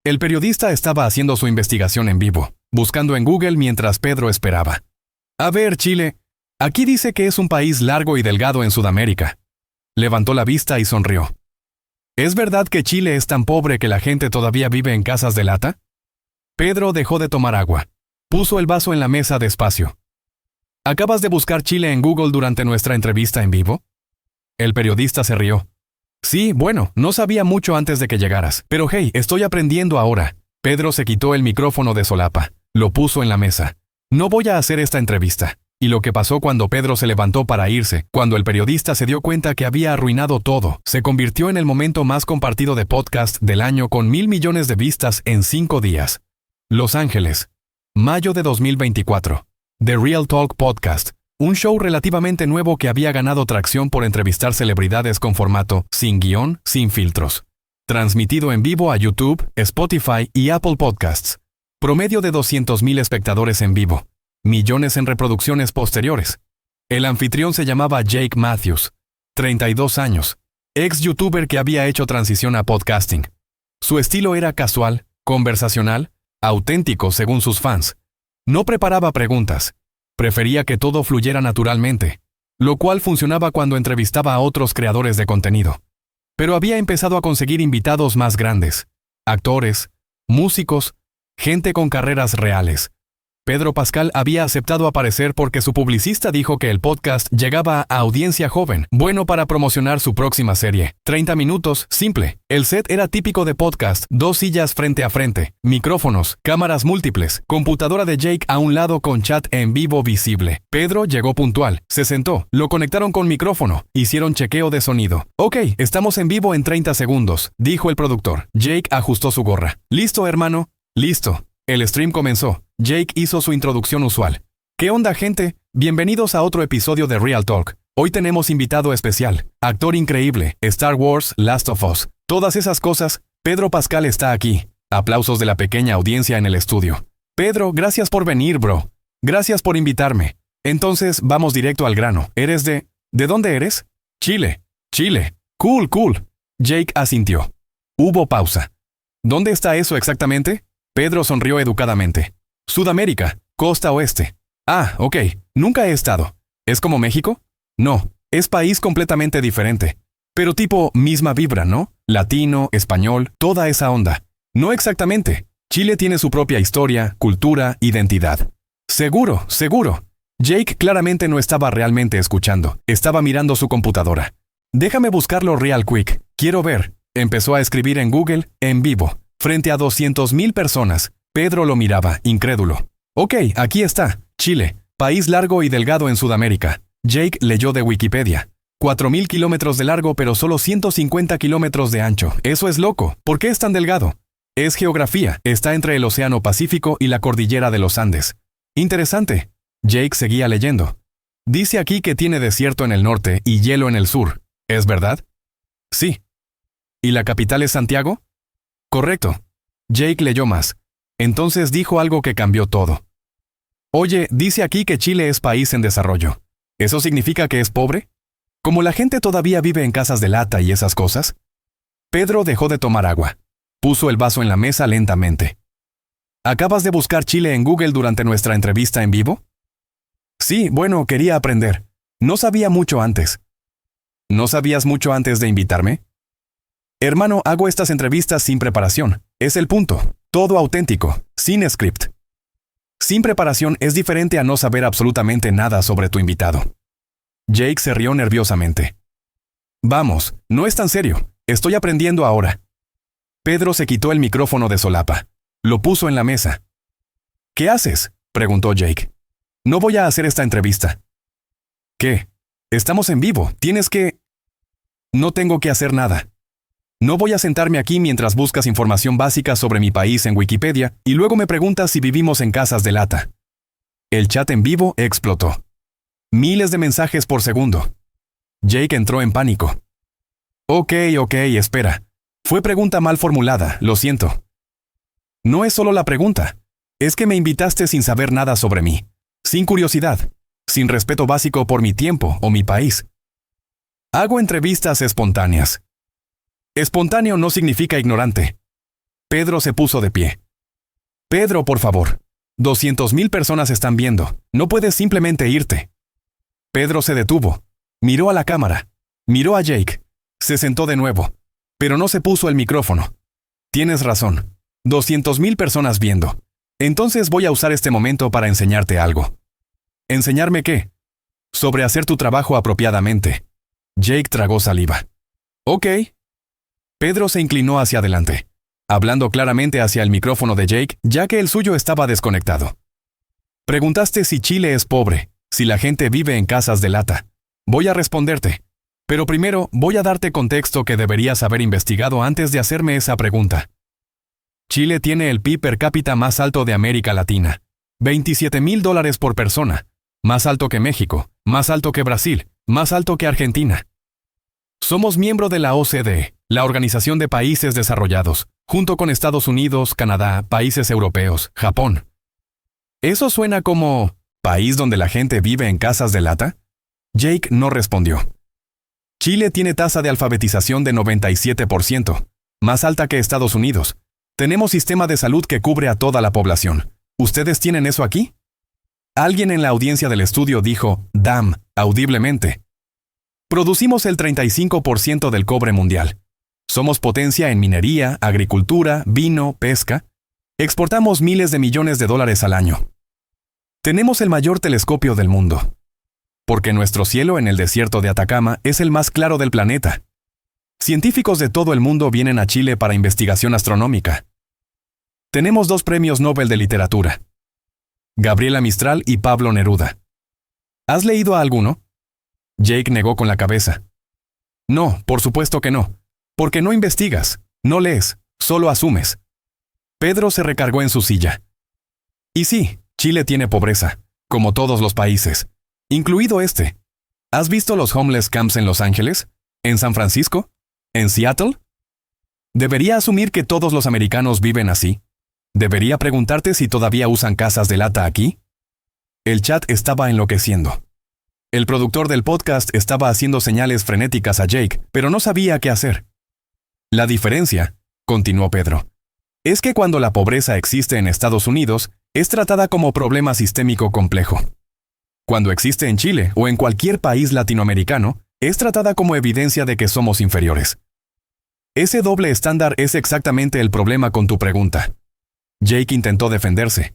El periodista estaba haciendo su investigación en vivo, buscando en Google mientras Pedro esperaba. A ver, Chile, aquí dice que es un país largo y delgado en Sudamérica. Levantó la vista y sonrió. ¿Es verdad que Chile es tan pobre que la gente todavía vive en casas de lata? Pedro dejó de tomar agua. Puso el vaso en la mesa despacio. ¿Acabas de buscar Chile en Google durante nuestra entrevista en vivo? El periodista se rió. Sí, bueno, no sabía mucho antes de que llegaras, pero hey, estoy aprendiendo ahora. Pedro se quitó el micrófono de solapa, lo puso en la mesa. No voy a hacer esta entrevista. Y lo que pasó cuando Pedro se levantó para irse, cuando el periodista se dio cuenta que había arruinado todo, se convirtió en el momento más compartido de podcast del año con 1.000 millones de vistas en 5 días. Los Ángeles. Mayo de 2024. The Real Talk Podcast. Un show relativamente nuevo que había ganado tracción por entrevistar celebridades con formato sin guión, sin filtros. Transmitido en vivo a YouTube, Spotify y Apple Podcasts. Promedio de 200.000 espectadores en vivo. Millones en reproducciones posteriores. El anfitrión se llamaba Jake Matthews, 32 años, ex-youtuber que había hecho transición a podcasting. Su estilo era casual, conversacional, auténtico según sus fans. No preparaba preguntas. Prefería que todo fluyera naturalmente, lo cual funcionaba cuando entrevistaba a otros creadores de contenido. Pero había empezado a conseguir invitados más grandes, actores, músicos, gente con carreras reales. Pedro Pascal había aceptado aparecer porque su publicista dijo que el podcast llegaba a audiencia joven, bueno para promocionar su próxima serie. 30 minutos, simple. El set era típico de podcast, 2 sillas frente a frente, micrófonos, cámaras múltiples, computadora de Jake a un lado con chat en vivo visible. Pedro llegó puntual, se sentó, lo conectaron con micrófono, hicieron chequeo de sonido. Ok, estamos en vivo en 30 segundos, dijo el productor. Jake ajustó su gorra. ¿Listo, hermano? Listo. El stream comenzó. Jake hizo su introducción usual. ¿Qué onda, gente? Bienvenidos a otro episodio de Real Talk. Hoy tenemos invitado especial, actor increíble, Star Wars, Last of Us. Todas esas cosas, Pedro Pascal está aquí. Aplausos de la pequeña audiencia en el estudio. Pedro, gracias por venir, bro. Gracias por invitarme. Entonces, vamos directo al grano. ¿Eres de... ¿De dónde eres? Chile. Chile. Cool, cool. Jake asintió. Hubo pausa. ¿Dónde está eso exactamente? Pedro sonrió educadamente. Sudamérica, costa oeste. Ah, ok, nunca he estado. ¿Es como México? No, es país completamente diferente. Pero tipo misma vibra, ¿no? Latino, español, toda esa onda. No exactamente. Chile tiene su propia historia, cultura, identidad. Seguro, seguro. Jake claramente no estaba realmente escuchando. Estaba mirando su computadora. Déjame buscarlo real quick. Quiero ver. Empezó a escribir en Google, en vivo. Frente a 200.000 personas, Pedro lo miraba, incrédulo. Ok, aquí está, Chile, país largo y delgado en Sudamérica. Jake leyó de Wikipedia. 4.000 kilómetros de largo pero solo 150 kilómetros de ancho. Eso es loco. ¿Por qué es tan delgado? Es geografía. Está entre el Océano Pacífico y la cordillera de los Andes. Interesante. Jake seguía leyendo. Dice aquí que tiene desierto en el norte y hielo en el sur. ¿Es verdad? Sí. ¿Y la capital es Santiago? Correcto. Jake leyó más. Entonces dijo algo que cambió todo. Oye, dice aquí que Chile es país en desarrollo. ¿Eso significa que es pobre? ¿Como la gente todavía vive en casas de lata y esas cosas? Pedro dejó de tomar agua. Puso el vaso en la mesa lentamente. ¿Acabas de buscar Chile en Google durante nuestra entrevista en vivo? Sí, bueno, quería aprender. No sabía mucho antes. ¿No sabías mucho antes de invitarme? Hermano, hago estas entrevistas sin preparación. Es el punto. Todo auténtico, sin script. Sin preparación es diferente a no saber absolutamente nada sobre tu invitado. Jake se rió nerviosamente. Vamos, no es tan serio. Estoy aprendiendo ahora. Pedro se quitó el micrófono de solapa. Lo puso en la mesa. ¿Qué haces?, preguntó Jake. No voy a hacer esta entrevista. ¿Qué? Estamos en vivo. Tienes que... No tengo que hacer nada. No voy a sentarme aquí mientras buscas información básica sobre mi país en Wikipedia y luego me preguntas si vivimos en casas de lata. El chat en vivo explotó. Miles de mensajes por segundo. Jake entró en pánico. Ok, espera. Fue pregunta mal formulada, lo siento. No es solo la pregunta. Es que me invitaste sin saber nada sobre mí. Sin curiosidad. Sin respeto básico por mi tiempo o mi país. Hago entrevistas espontáneas. Espontáneo no significa ignorante. Pedro se puso de pie. Pedro, por favor. 200,000 personas están viendo. No puedes simplemente irte. Pedro se detuvo. Miró a la cámara. Miró a Jake. Se sentó de nuevo. Pero no se puso el micrófono. Tienes razón. 200,000 personas viendo. Entonces voy a usar este momento para enseñarte algo. ¿Enseñarme qué? Sobre hacer tu trabajo apropiadamente. Jake tragó saliva. Ok. Pedro se inclinó hacia adelante, hablando claramente hacia el micrófono de Jake, ya que el suyo estaba desconectado. Preguntaste si Chile es pobre, si la gente vive en casas de lata. Voy a responderte. Pero primero voy a darte contexto que deberías haber investigado antes de hacerme esa pregunta. Chile tiene el PIB per cápita más alto de América Latina. $27,000 por persona. Más alto que México, más alto que Brasil, más alto que Argentina. Somos miembro de la OCDE, la Organización de Países Desarrollados, junto con Estados Unidos, Canadá, países europeos, Japón. ¿Eso suena como país donde la gente vive en casas de lata? Jake no respondió. Chile tiene tasa de alfabetización de 97%, más alta que Estados Unidos. Tenemos sistema de salud que cubre a toda la población. ¿Ustedes tienen eso aquí? Alguien en la audiencia del estudio dijo, damn, audiblemente. Producimos el 35% del cobre mundial. Somos potencia en minería, agricultura, vino, pesca. Exportamos miles de millones de dólares al año. Tenemos el mayor telescopio del mundo. Porque nuestro cielo en el desierto de Atacama es el más claro del planeta. Científicos de todo el mundo vienen a Chile para investigación astronómica. Tenemos 2 premios Nobel de literatura. Gabriela Mistral y Pablo Neruda. ¿Has leído a alguno? Jake negó con la cabeza. No, por supuesto que no. Porque no investigas, no lees, solo asumes. Pedro se recargó en su silla. Y sí, Chile tiene pobreza, como todos los países, incluido este. ¿Has visto los homeless camps en Los Ángeles? ¿En San Francisco? ¿En Seattle? ¿Debería asumir que todos los americanos viven así? ¿Debería preguntarte si todavía usan casas de lata aquí? El chat estaba enloqueciendo. El productor del podcast estaba haciendo señales frenéticas a Jake, pero no sabía qué hacer. La diferencia, continuó Pedro, es que cuando la pobreza existe en Estados Unidos, es tratada como problema sistémico complejo. Cuando existe en Chile o en cualquier país latinoamericano, es tratada como evidencia de que somos inferiores. Ese doble estándar es exactamente el problema con tu pregunta. Jake intentó defenderse.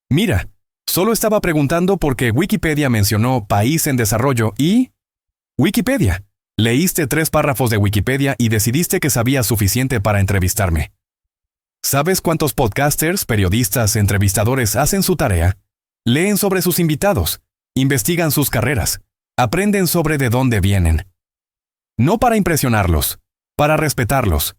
Mira, solo estaba preguntando porque Wikipedia mencionó país en desarrollo y... Wikipedia. Leíste 3 párrafos de Wikipedia y decidiste que sabías suficiente para entrevistarme. ¿Sabes cuántos podcasters, periodistas, entrevistadores hacen su tarea? Leen sobre sus invitados, investigan sus carreras, aprenden sobre de dónde vienen. No para impresionarlos, para respetarlos.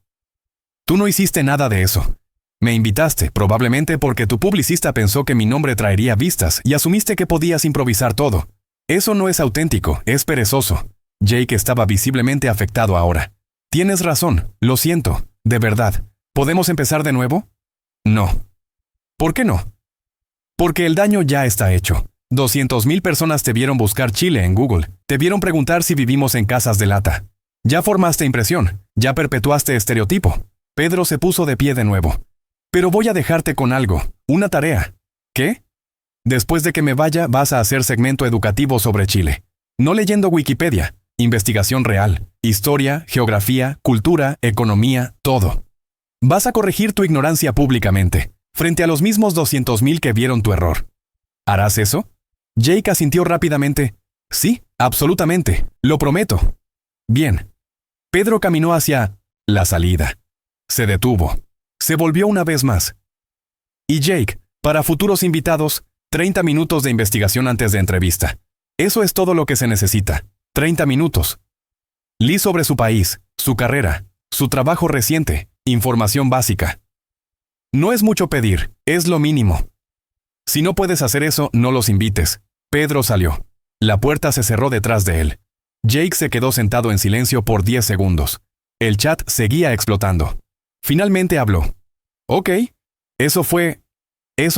Tú no hiciste nada de eso. Me invitaste, probablemente porque tu publicista pensó que mi nombre traería vistas y asumiste que podías improvisar todo. Eso no es auténtico, es perezoso. Jake estaba visiblemente afectado ahora. Tienes razón, lo siento, de verdad. ¿Podemos empezar de nuevo? No. ¿Por qué no? Porque el daño ya está hecho. 200,000 personas te vieron buscar Chile en Google. Te vieron preguntar si vivimos en casas de lata. Ya formaste impresión, ya perpetuaste estereotipo. Pedro se puso de pie de nuevo. Pero voy a dejarte con algo, una tarea. ¿Qué? Después de que me vaya, vas a hacer segmento educativo sobre Chile. No leyendo Wikipedia, investigación real, historia, geografía, cultura, economía, todo. Vas a corregir tu ignorancia públicamente, frente a los mismos 200,000 que vieron tu error. ¿Harás eso? Jake asintió rápidamente. Sí, absolutamente, lo prometo. Bien. Pedro caminó hacia la salida. Se detuvo. Se volvió una vez más. Y Jake, para futuros invitados, 30 minutos de investigación antes de entrevista. Eso es todo lo que se necesita. 30 minutos. Lee sobre su país, su carrera, su trabajo reciente, información básica. No es mucho pedir, es lo mínimo. Si no puedes hacer eso, no los invites. Pedro salió. La puerta se cerró detrás de él. Jake se quedó sentado en silencio por 10 segundos. El chat seguía explotando. Finalmente habló. Ok, eso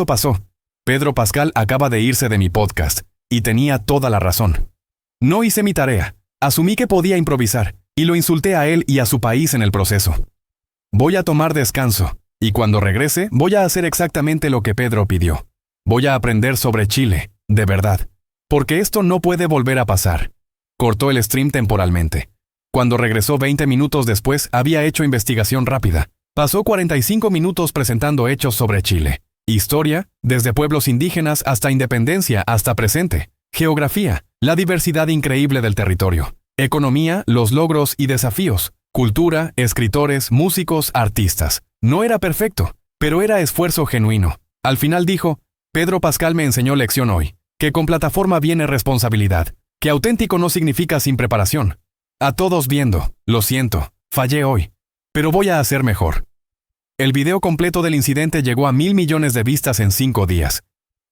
pasó. Pedro Pascal acaba de irse de mi podcast, y tenía toda la razón. No hice mi tarea, asumí que podía improvisar, y lo insulté a él y a su país en el proceso. Voy a tomar descanso, Y cuando regrese, voy a hacer exactamente lo que Pedro pidió. Voy a aprender sobre Chile, de verdad. Porque esto no puede volver a pasar. Cortó el stream temporalmente. Cuando regresó 20 minutos después, había hecho investigación rápida. Pasó 45 minutos presentando hechos sobre Chile. Historia, desde pueblos indígenas hasta independencia, hasta presente. Geografía, la diversidad increíble del territorio. Economía, los logros y desafíos. Cultura, escritores, músicos, artistas. No era perfecto, pero era esfuerzo genuino. Al final dijo, Pedro Pascal me enseñó lección hoy, que con plataforma viene responsabilidad, que auténtico no significa sin preparación. A todos viendo, lo siento, fallé hoy, pero voy a hacer mejor. El video completo del incidente llegó a 1.000 millones de vistas en 5 días.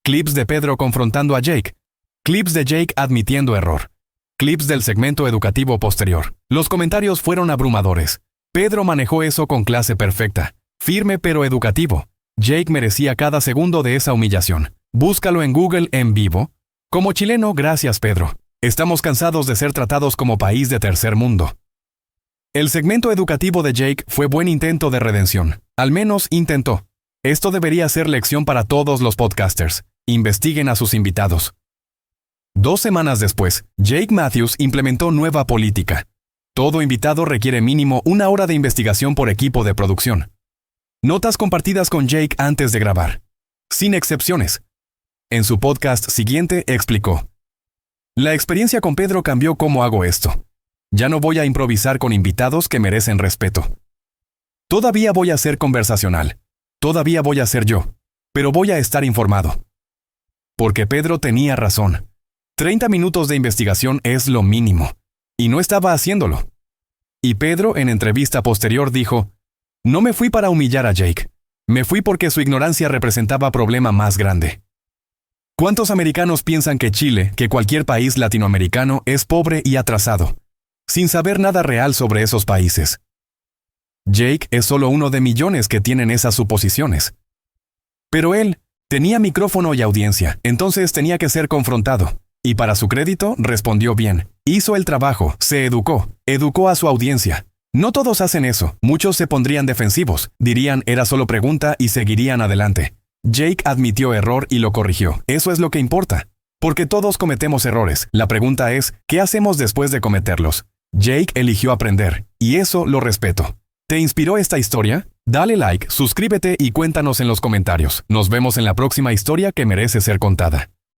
Clips de Pedro confrontando a Jake. Clips de Jake admitiendo error. Clips del segmento educativo posterior. Los comentarios fueron abrumadores. Pedro manejó eso con clase perfecta. Firme pero educativo. Jake merecía cada segundo de esa humillación. Búscalo en Google en vivo. Como chileno, gracias Pedro. Estamos cansados de ser tratados como país de tercer mundo. El segmento educativo de Jake fue buen intento de redención. Al menos intentó. Esto debería ser lección para todos los podcasters. Investiguen a sus invitados. 2 semanas después, Jake Matthews implementó nueva política. Todo invitado requiere mínimo 1 hora de investigación por equipo de producción. Notas compartidas con Jake antes de grabar. Sin excepciones. En su podcast siguiente explicó. La experiencia con Pedro cambió cómo hago esto. Ya no voy a improvisar con invitados que merecen respeto. Todavía voy a ser conversacional. Todavía voy a ser yo. Pero voy a estar informado. Porque Pedro tenía razón. 30 minutos de investigación es lo mínimo. Y no estaba haciéndolo. Y Pedro, en entrevista posterior, dijo, no me fui para humillar a Jake. Me fui porque su ignorancia representaba problema más grande. ¿Cuántos americanos piensan que Chile, que cualquier país latinoamericano, es pobre y atrasado, sin saber nada real sobre esos países? Jake es solo uno de millones que tienen esas suposiciones. Pero él tenía micrófono y audiencia, entonces tenía que ser confrontado. Y para su crédito, respondió bien. Hizo el trabajo, se educó a su audiencia. No todos hacen eso, muchos se pondrían defensivos, dirían era solo pregunta y seguirían adelante. Jake admitió error y lo corrigió. Eso es lo que importa. Porque todos cometemos errores. La pregunta es, ¿qué hacemos después de cometerlos? Jake eligió aprender, y eso lo respeto. ¿Te inspiró esta historia? Dale like, suscríbete y cuéntanos en los comentarios. Nos vemos en la próxima historia que merece ser contada.